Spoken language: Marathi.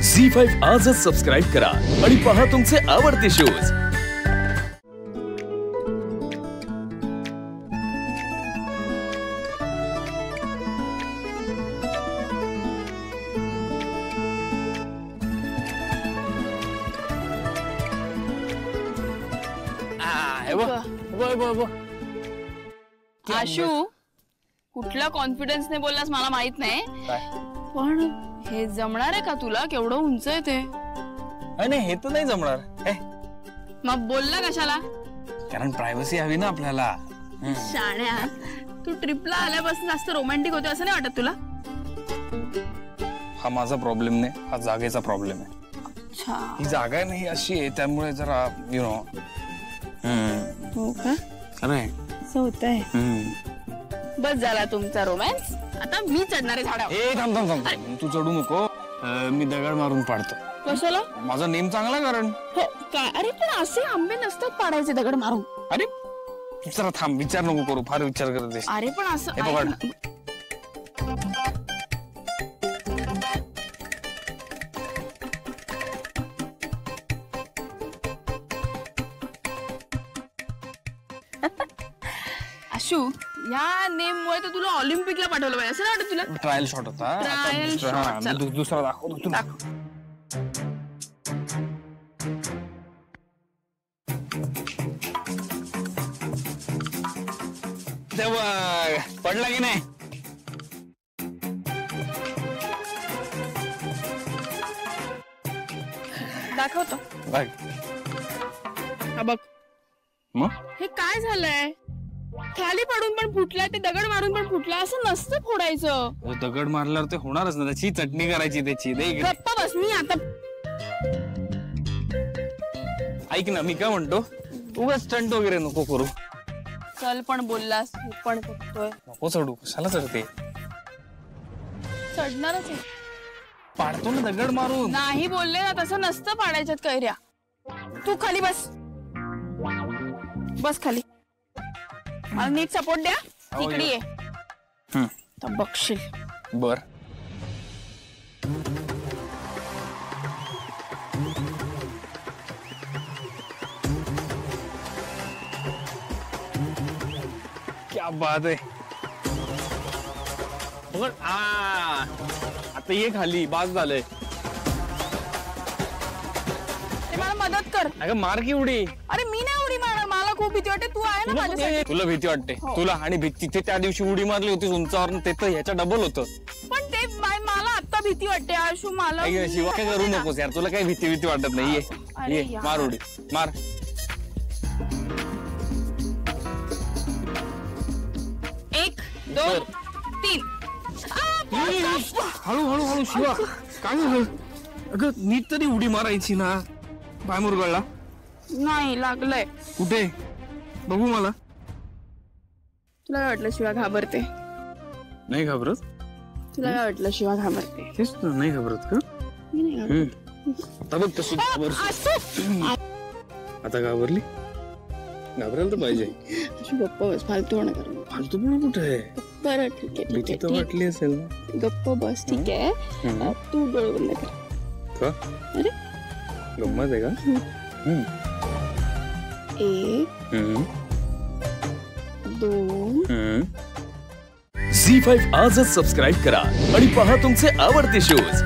झी5 आजच सबस्क्राईब करा आणि पहा तुमचे आवडते शोज। आशू कुठल्या कॉन्फिडन्सने बोललास मला माहित नाही, पण हे जमणार आहे का तुला? केवढं उंच आहे ते। नाही हे तर नाही जमणार। मग बोलला कशाला? कारण प्रायव्हसी हवी ना आपल्याला। शाण्या, तू ट्रिपला आल्यापासून जास्त रोमॅन्टिक होते असं नाही वाटत तुला? हा माझा प्रॉब्लेम नाही, हा जागेचा प्रॉब्लेम आहे। अच्छा, ही जागा नाही अशी आहे त्यामुळे जरा यु नो। हो का? अरे असं होतंय। बस झाला तुमचा रोमॅन्स, आता मी चढणारे झाडावर। ए थांब थांब थांब, तू चढू नको। मी दगड मारून पाडतो। कशाला? माझा नेम चांगला कारण। काय? अरे पण असे आंबे नसतात पाडायचे दगड मारून। अरे जरा थांब, विचार नको करू, फार विचार करतेस। अरे पण असं हे पकड। आशू, या नेम मुळे तर तुला ऑलिम्पिकला पाठवलं पाहिजे असं नाही वाटत तुला? ट्रायल शॉट होता। ट्रायल शॉट, चल दुसरा दाखवतो तुला। पडला की नाही? दाखवतो। बघ हा बघ। मग हे काय झालंय? खाली पडून पण फुटलाय, ते दगड मारून पण फुटलाय, असं नसतं फोडायचं। दगड मारल्यावर ते होणारच ना, त्याची चटणी करायची त्याची। गप्पा बस, मी आता ऐक ना, मी काय म्हणतो, उगाच स्टंट वगैरे नको करू। चल पण बोललास, मी पण करतोय। नको चढू, कशाला चढते? चढणारच आहे। पाडतो ना दगड मारून। नाही बोलले ना, तसं नसतं पाडायच्यात कैऱ्या। तू खाली बस, बस खाली। मला नीट सपोर्ट द्या, इकडे ये तर बघशील। बर क्या बात आहे। बघ आता ये खाली, बाज झालंय। मला मदत कर। अगं मार की उडी। अरे मी नाही उडी मारणार, मला खूप भीती वाटते। तू आहे ना माझ्यासाठी? तुला भीती वाटते? तुला आणि तिथे त्या दिवशी उडी मारली होती उंचावर, ते तर ह्याच्या डबल होतं। पण ते मला आता भीती वाटते आशू। मला शिवा काय करू नकोस यार, तुला काही भीती वाटत नाही। ये मार उडी, मार। एक दोन तीन। हळू हळू हळू शिवा, काय झालं? अगं नीट तरी उडी मारायची ना। पाय मुरगळला? नाही लागलंय। कुठे बघू मला? तुला काय वाटलं शिवा घाबरते? नाही घाबरत। तुला काय वाटलं शिवा घाबरते? तेच तर, नाही घाबरत का? मी नाही घाबरत। आता बघ तसं आता घाबरली? घाबरायला तर पाहिजे। गप्प बस, फालतू होणं कर। फालतू पण कुठे आहे? बरं ठीक आहे ठीक आहे, वाटली असेल ना। गप्प बस ठीक आहे। तू डोळे बंद कर। का? अरे गम्मत आहे का? एक दोन। झी5 आजच सबस्क्राईब करा आणि पहा तुमचे आवडते शोज।